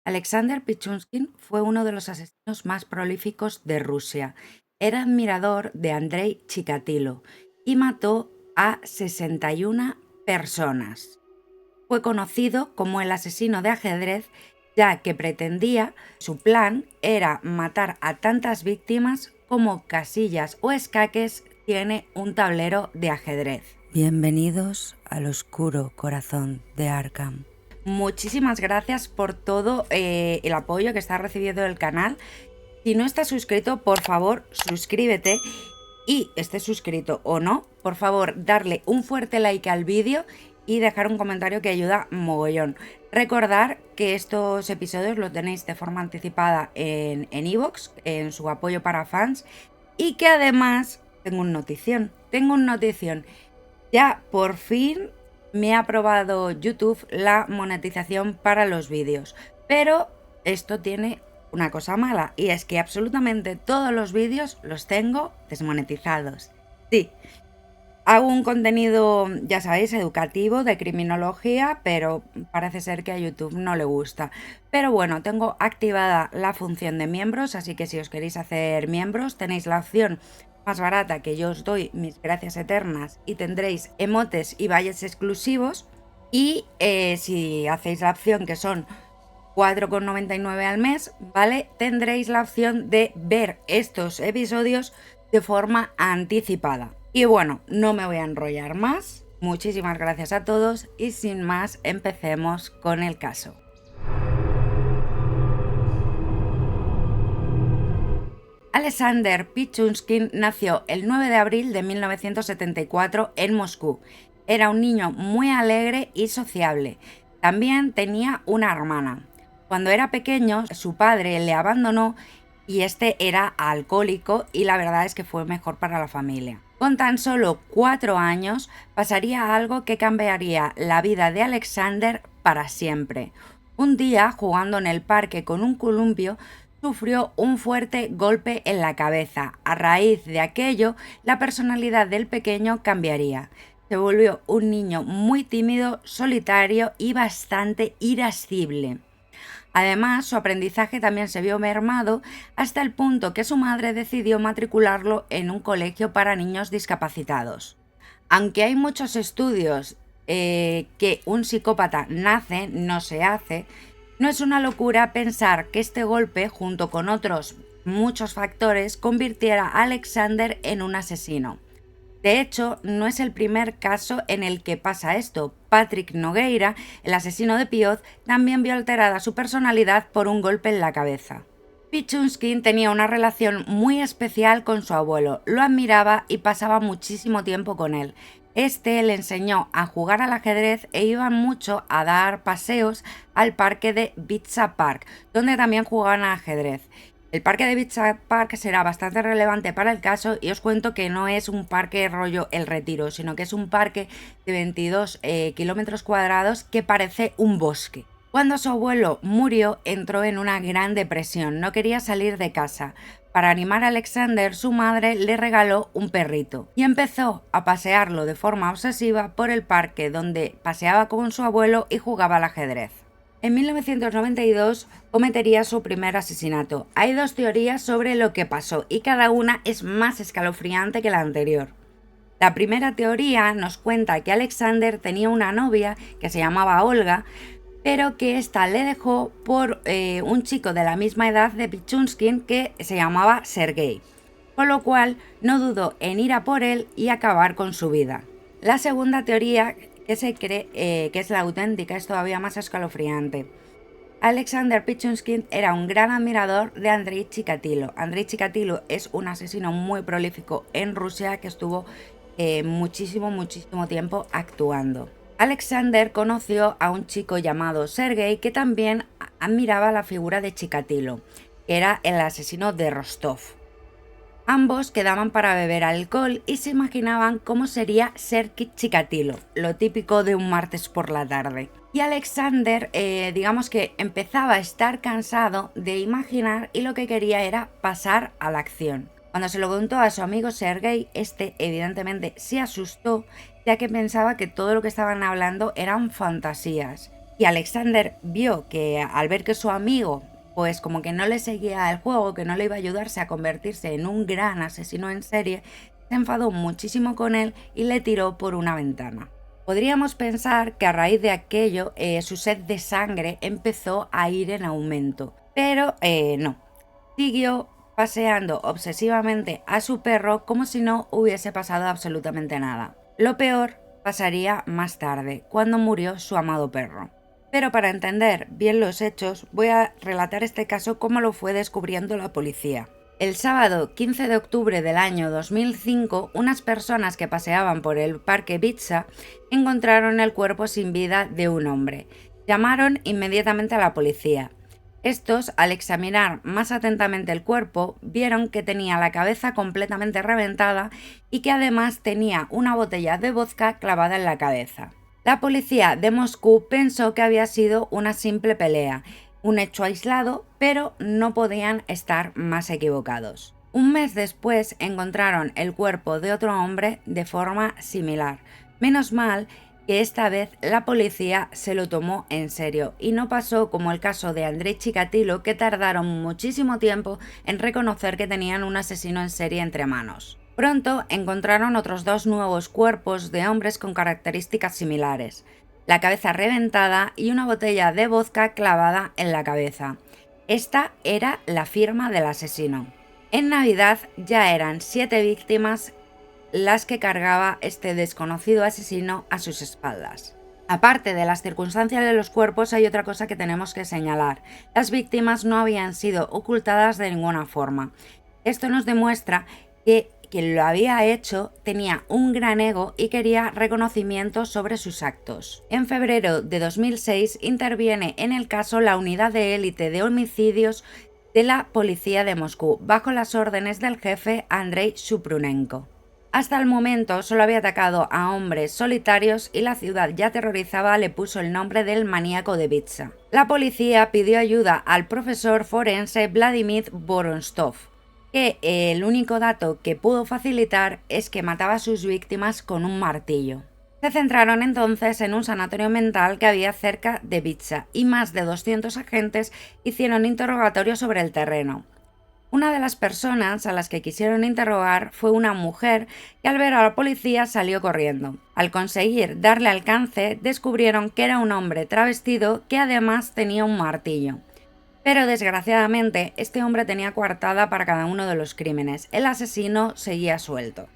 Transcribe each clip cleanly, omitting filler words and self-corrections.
Alexander Pichunskin fue uno de los asesinos más prolíficos de Rusia. Era admirador de Andrei Chikatilo y mató a 61 personas. Fue conocido como el asesino de ajedrez, ya que su plan era matar a tantas víctimas como casillas o escaques tiene un tablero de ajedrez. Bienvenidos al oscuro corazón de Arkham. Muchísimas gracias por todo el apoyo que está recibiendo el canal. Si no estás suscrito, por favor, suscríbete. Y estés suscrito o no, por favor, darle un fuerte like al vídeo y dejar un comentario que ayuda mogollón. Recordar que estos episodios los tenéis de forma anticipada en iVoox, en su apoyo para fans. Y que además tengo una notición. Ya por fin me ha aprobado YouTube la monetización para los vídeos. Pero esto tiene una cosa mala, y es que absolutamente todos los vídeos los tengo desmonetizados. Sí, hago un contenido, ya sabéis, educativo de criminología, pero parece ser que a YouTube no le gusta. Pero bueno, tengo activada la función de miembros, así que si os queréis hacer miembros tenéis la opción más barata, que yo os doy mis gracias eternas y tendréis emotes y valles exclusivos. Y si hacéis la opción, que son 4,99 al mes, ¿vale? Tendréis la opción de ver estos episodios de forma anticipada. Y bueno, no me voy a enrollar más. Muchísimas gracias a todos y sin más, empecemos con el caso. Alexander Pichunskin nació el 9 de abril de 1974 en Moscú. Era un niño muy alegre y sociable. También tenía una hermana. Cuando era pequeño, su padre le abandonó y este era alcohólico, y la verdad es que fue mejor para la familia. Con tan solo 4 años pasaría algo que cambiaría la vida de Alexander para siempre. Un día, jugando en el parque con un columpio, sufrió un fuerte golpe en la cabeza. A raíz de aquello, la personalidad del pequeño cambiaría. Se volvió un niño muy tímido, solitario y bastante irascible. Además, su aprendizaje también se vio mermado hasta el punto que su madre decidió matricularlo en un colegio para niños discapacitados. Aunque hay muchos estudios que un psicópata nace, no se hace, no es una locura pensar que este golpe, junto con otros muchos factores, convirtiera a Alexander en un asesino. De hecho, no es el primer caso en el que pasa esto. Patrick Nogueira, el asesino de Pioz, también vio alterada su personalidad por un golpe en la cabeza. Pichunskin tenía una relación muy especial con su abuelo, lo admiraba y pasaba muchísimo tiempo con él. Este le enseñó a jugar al ajedrez e iban mucho a dar paseos al parque de Vizha Park, donde también jugaban al ajedrez. El parque de Vizha Park será bastante relevante para el caso, y os cuento que no es un parque rollo El Retiro, sino que es un parque de 22 kilómetros cuadrados que parece un bosque. Cuando su abuelo murió, entró en una gran depresión, no quería salir de casa. Para animar a Alexander, su madre le regaló un perrito y empezó a pasearlo de forma obsesiva por el parque, donde paseaba con su abuelo y jugaba al ajedrez. En 1992 cometería su primer asesinato. Hay dos teorías sobre lo que pasó y cada una es más escalofriante que la anterior. La primera teoría nos cuenta que Alexander tenía una novia que se llamaba Olga, pero que ésta le dejó por un chico de la misma edad de Pichunskin que se llamaba Sergei, con lo cual no dudó en ir a por él y acabar con su vida. La segunda teoría, que se cree que es la auténtica, es todavía más escalofriante. Alexander Pichunskin era un gran admirador de Andrei Chikatilo. Andrei Chikatilo es un asesino muy prolífico en Rusia que estuvo muchísimo tiempo actuando. Alexander conoció a un chico llamado Sergei que también admiraba la figura de Chikatilo, que era el asesino de Rostov. Ambos quedaban para beber alcohol y se imaginaban cómo sería ser Chikatilo, lo típico de un martes por la tarde. Y Alexander, digamos que empezaba a estar cansado de imaginar y lo que quería era pasar a la acción. Cuando se lo contó a su amigo Sergei, este evidentemente se asustó, ya que pensaba que todo lo que estaban hablando eran fantasías. Y Alexander vio que al ver que su amigo pues como que no le seguía el juego, que no le iba a ayudarse a convertirse en un gran asesino en serie, se enfadó muchísimo con él y le tiró por una ventana. Podríamos pensar que a raíz de aquello su sed de sangre empezó a ir en aumento, pero no. Siguió paseando obsesivamente a su perro como si no hubiese pasado absolutamente nada. Lo peor pasaría más tarde, cuando murió su amado perro. Pero para entender bien los hechos, voy a relatar este caso como lo fue descubriendo la policía. El sábado 15 de octubre del año 2005, unas personas que paseaban por el parque Ibiza encontraron el cuerpo sin vida de un hombre. Llamaron inmediatamente a la policía. Estos, al examinar más atentamente el cuerpo, vieron que tenía la cabeza completamente reventada y que además tenía una botella de vodka clavada en la cabeza. La policía de Moscú pensó que había sido una simple pelea, un hecho aislado, pero no podían estar más equivocados. Un mes después encontraron el cuerpo de otro hombre de forma similar. Menos mal que esta vez la policía se lo tomó en serio y no pasó como el caso de Andrei Chikatilo, que tardaron muchísimo tiempo en reconocer que tenían un asesino en serie entre manos. Pronto encontraron otros dos nuevos cuerpos de hombres con características similares, la cabeza reventada y una botella de vodka clavada en la cabeza. Esta era la firma del asesino. En Navidad ya eran 7 víctimas las que cargaba este desconocido asesino a sus espaldas. Aparte de las circunstancias de los cuerpos, hay otra cosa que tenemos que señalar. Las víctimas no habían sido ocultadas de ninguna forma. Esto nos demuestra que quien lo había hecho tenía un gran ego y quería reconocimiento sobre sus actos. En febrero de 2006 interviene en el caso la unidad de élite de homicidios de la policía de Moscú, bajo las órdenes del jefe Andrei Shuprunenko. Hasta el momento solo había atacado a hombres solitarios y la ciudad ya aterrorizada le puso el nombre del maníaco de Ibiza. La policía pidió ayuda al profesor forense Vladimir Vorontsov, que el único dato que pudo facilitar es que mataba a sus víctimas con un martillo. Se centraron entonces en un sanatorio mental que había cerca de Ibiza y más de 200 agentes hicieron interrogatorios sobre el terreno. Una de las personas a las que quisieron interrogar fue una mujer que al ver a la policía salió corriendo. Al conseguir darle alcance, descubrieron que era un hombre travestido que además tenía un martillo. Pero desgraciadamente, este hombre tenía coartada para cada uno de los crímenes. El asesino seguía suelto.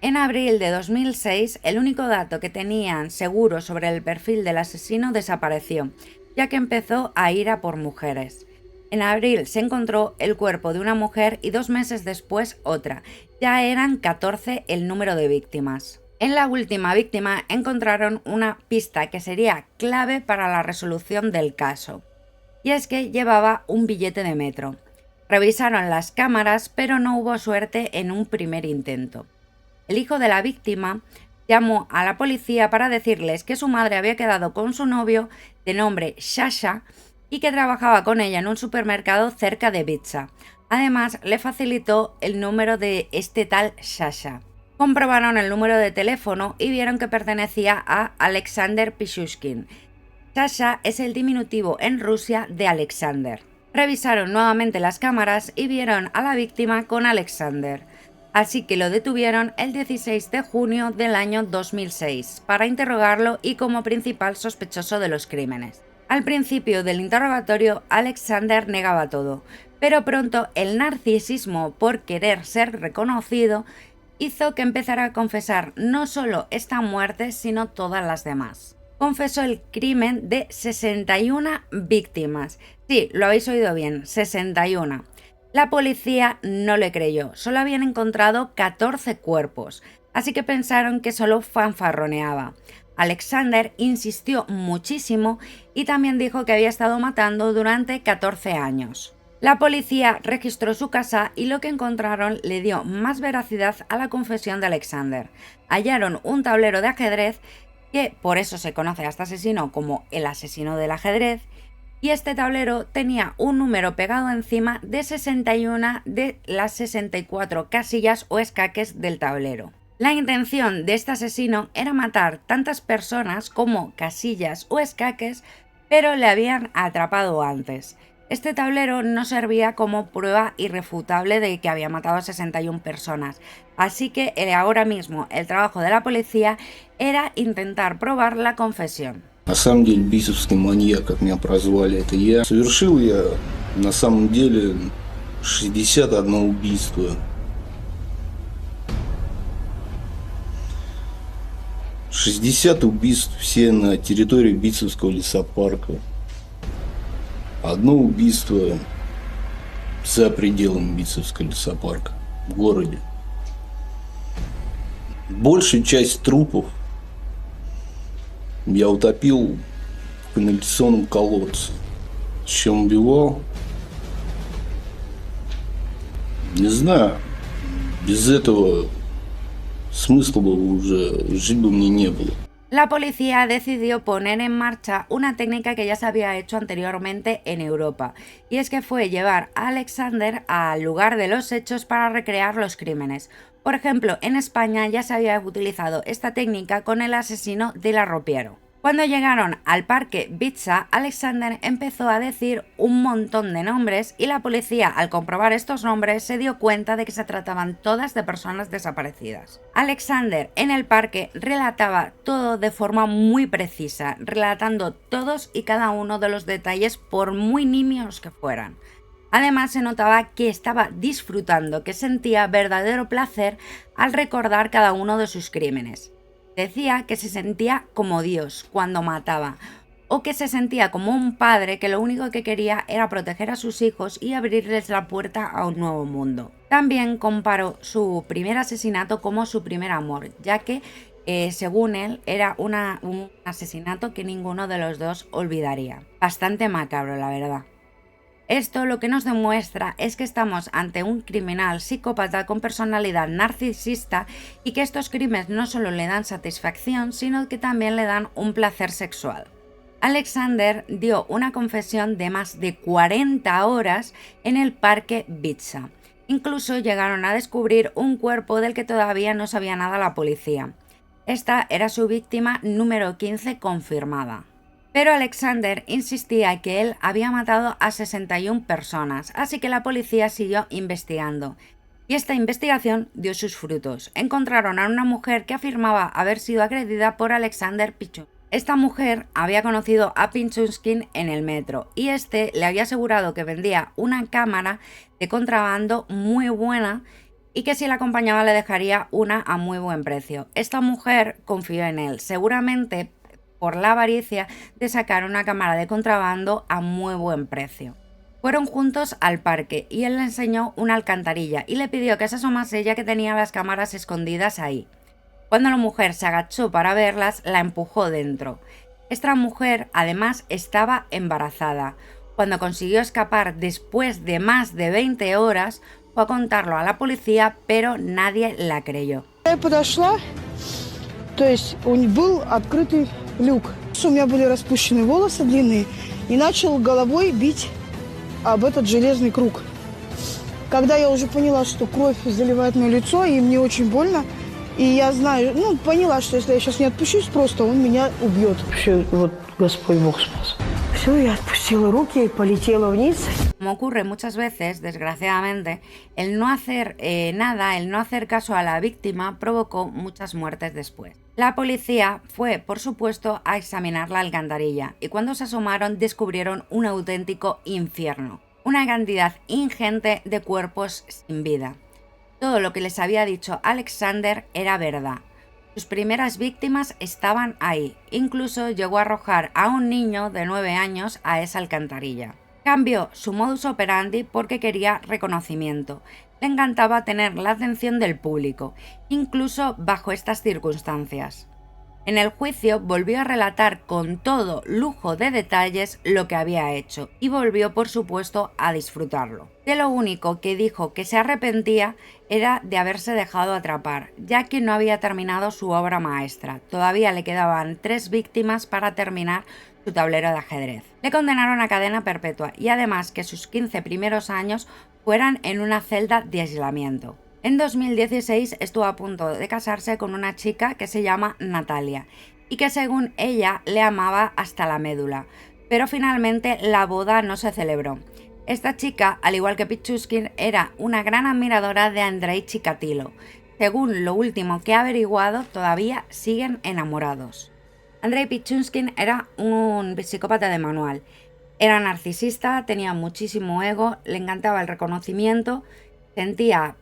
En abril de 2006, el único dato que tenían seguro sobre el perfil del asesino desapareció, ya que empezó a ir a por mujeres. En abril se encontró el cuerpo de una mujer y 2 meses después otra. Ya eran 14 el número de víctimas. En la última víctima encontraron una pista que sería clave para la resolución del caso. Y es que llevaba un billete de metro. Revisaron las cámaras, pero no hubo suerte en un primer intento. El hijo de la víctima llamó a la policía para decirles que su madre había quedado con su novio, de nombre Sasha, y que trabajaba con ella en un supermercado cerca de Ibiza. Además, le facilitó el número de este tal Sasha. Comprobaron el número de teléfono y vieron que pertenecía a Alexander Pichushkin. Sasha es el diminutivo en Rusia de Alexander. Revisaron nuevamente las cámaras y vieron a la víctima con Alexander. Así que lo detuvieron el 16 de junio del año 2006 para interrogarlo y como principal sospechoso de los crímenes. Al principio del interrogatorio, Alexander negaba todo, pero pronto el narcisismo por querer ser reconocido hizo que empezara a confesar no solo esta muerte, sino todas las demás. Confesó el crimen de 61 víctimas. Sí, lo habéis oído bien, 61. La policía no le creyó, solo habían encontrado 14 cuerpos, así que pensaron que solo fanfarroneaba. Alexander insistió muchísimo y también dijo que había estado matando durante 14 años. La policía registró su casa y lo que encontraron le dio más veracidad a la confesión de Alexander. Hallaron un tablero de ajedrez, que por eso se conoce a este asesino como el asesino del ajedrez, y este tablero tenía un número pegado encima de 61 de las 64 casillas o escaques del tablero. La intención de este asesino era matar tantas personas como casillas o escaques pero le habían atrapado antes. Este tablero no servía como prueba irrefutable de que había matado a 61 personas, así que ahora mismo el trabajo de la policía era intentar probar la confesión. На самом деле, бисовский маньяк, как меня прозвали, это я. Совершил я, на самом деле, 61 убийство. 60 убийств все на территории Битцевского лесопарка. Одно убийство за пределами Битцевского лесопарка, в городе. Большую часть трупов я утопил в канализационном колодце. С чем убивал? Не знаю. Без этого смысла бы уже жить бы мне не было. La policía decidió poner en marcha una técnica que ya se había hecho anteriormente en Europa, y es que fue llevar a Alexander al lugar de los hechos para recrear los crímenes. Por ejemplo, en España ya se había utilizado esta técnica con el asesino de la Ropiero. Cuando llegaron al parque Bitsa, Alexander empezó a decir un montón de nombres y la policía, al comprobar estos nombres, se dio cuenta de que se trataban todas de personas desaparecidas. Alexander en el parque relataba todo de forma muy precisa, relatando todos y cada uno de los detalles por muy nimios que fueran. Además se notaba que estaba disfrutando, que sentía verdadero placer al recordar cada uno de sus crímenes. Decía que se sentía como Dios cuando mataba, o que se sentía como un padre que lo único que quería era proteger a sus hijos y abrirles la puerta a un nuevo mundo. También comparó su primer asesinato como su primer amor, ya que, según él, era un asesinato que ninguno de los dos olvidaría. Bastante macabro, la verdad. Esto lo que nos demuestra es que estamos ante un criminal psicópata con personalidad narcisista y que estos crímenes no solo le dan satisfacción, sino que también le dan un placer sexual. Alexander dio una confesión de más de 40 horas en el parque Bitsa. Incluso llegaron a descubrir un cuerpo del que todavía no sabía nada la policía. Esta era su víctima número 15 confirmada. Pero Alexander insistía que él había matado a 61 personas, así que la policía siguió investigando. Y esta investigación dio sus frutos. Encontraron a una mujer que afirmaba haber sido agredida por Alexander Pichunskin. Esta mujer había conocido a Pichunskin en el metro y este le había asegurado que vendía una cámara de contrabando muy buena y que si la acompañaba le dejaría una a muy buen precio. Esta mujer confió en él, seguramente por la avaricia de sacar una cámara de contrabando a muy buen precio. Fueron juntos al parque y él le enseñó una alcantarilla y le pidió que se asomase ya que tenía las cámaras escondidas ahí. Cuando la mujer se agachó para verlas, la empujó dentro. Esta mujer además estaba embarazada. Cuando consiguió escapar después de más de 20 horas, fue a contarlo a la policía, pero nadie la creyó. То есть был открытый люк. У меня были распущенные волосы длинные и начал головой бить об этот железный круг. Когда я уже поняла, что кровь заливает мое лицо, и мне очень больно, и я знаю, поняла, что если я сейчас не отпущусь, просто он меня убьет. Вообще, вот Господь Бог спас. Все, я отпустила руки и полетела вниз. Como ocurre muchas veces, desgraciadamente, el no hacer nada, el no hacer caso a la víctima provocó muchas muertes después. La policía fue, por supuesto, a examinar la alcantarilla y cuando se asomaron descubrieron un auténtico infierno, una cantidad ingente de cuerpos sin vida. Todo lo que les había dicho Alexander era verdad. Sus primeras víctimas estaban ahí, incluso llegó a arrojar a un niño de 9 años a esa alcantarilla. Cambió su modus operandi porque quería reconocimiento. Le encantaba tener la atención del público, incluso bajo estas circunstancias. En el juicio volvió a relatar con todo lujo de detalles lo que había hecho y volvió por supuesto a disfrutarlo. De lo único que dijo que se arrepentía era de haberse dejado atrapar, ya que no había terminado su obra maestra. Todavía le quedaban 3 víctimas para terminar su tablero de ajedrez. Le condenaron a cadena perpetua y además que sus 15 primeros años fueran en una celda de aislamiento. En 2016 estuvo a punto de casarse con una chica que se llama Natalia y que según ella le amaba hasta la médula. pero finalmente la boda no se celebró. Esta chica, al igual que Pichushkin, era una gran admiradora de Andrei Chikatilo. Según lo último que he averiguado, todavía siguen enamorados. Andrei Pichushkin era un psicópata de manual. Era narcisista, tenía muchísimo ego, le encantaba el reconocimiento, sentía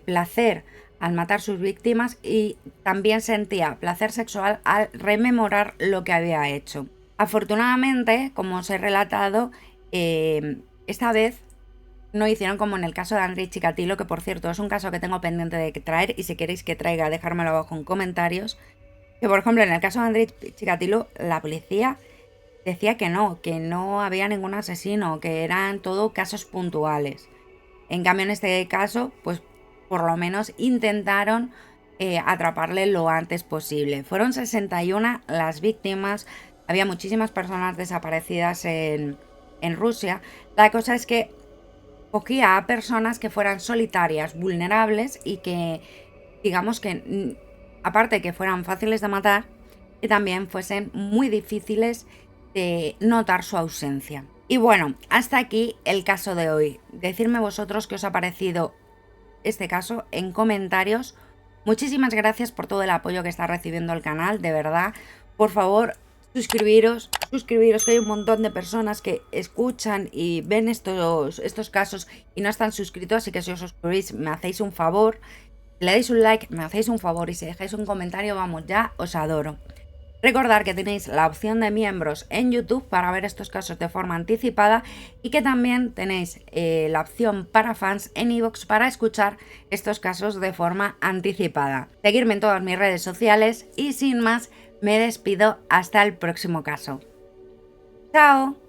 placer al matar sus víctimas y también sentía placer sexual al rememorar lo que había hecho. Afortunadamente, como os he relatado, esta vez no hicieron como en el caso de Andrei Chikatilo, que por cierto es un caso que tengo pendiente de traer, y si queréis que traiga, dejármelo abajo en comentarios. Que por ejemplo en el caso de Andrei Chikatilo, la policía decía que no había ningún asesino, que eran todo casos puntuales. En cambio en este caso, pues por lo menos intentaron atraparle lo antes posible. Fueron 61 las víctimas, había muchísimas personas desaparecidas en Rusia. La cosa es que cogía a personas que fueran solitarias, vulnerables y que, digamos que, aparte que fueran fáciles de matar, que también fuesen muy difíciles de notar su ausencia. Y bueno, hasta aquí el caso de hoy. Decidme vosotros qué os ha parecido este caso en comentarios. Muchísimas gracias por todo el apoyo que está recibiendo el canal, de verdad. Por favor, suscribiros, que hay un montón de personas que escuchan y ven estos casos y no están suscritos, así que si os suscribís me hacéis un favor, le dais un like, me hacéis un favor, y si dejáis un comentario, vamos, ya os adoro. Recordad que tenéis la opción de miembros en YouTube para ver estos casos de forma anticipada y que también tenéis la opción para fans en iVoox para escuchar estos casos de forma anticipada. Seguidme en todas mis redes sociales y sin más me despido hasta el próximo caso. ¡Chao!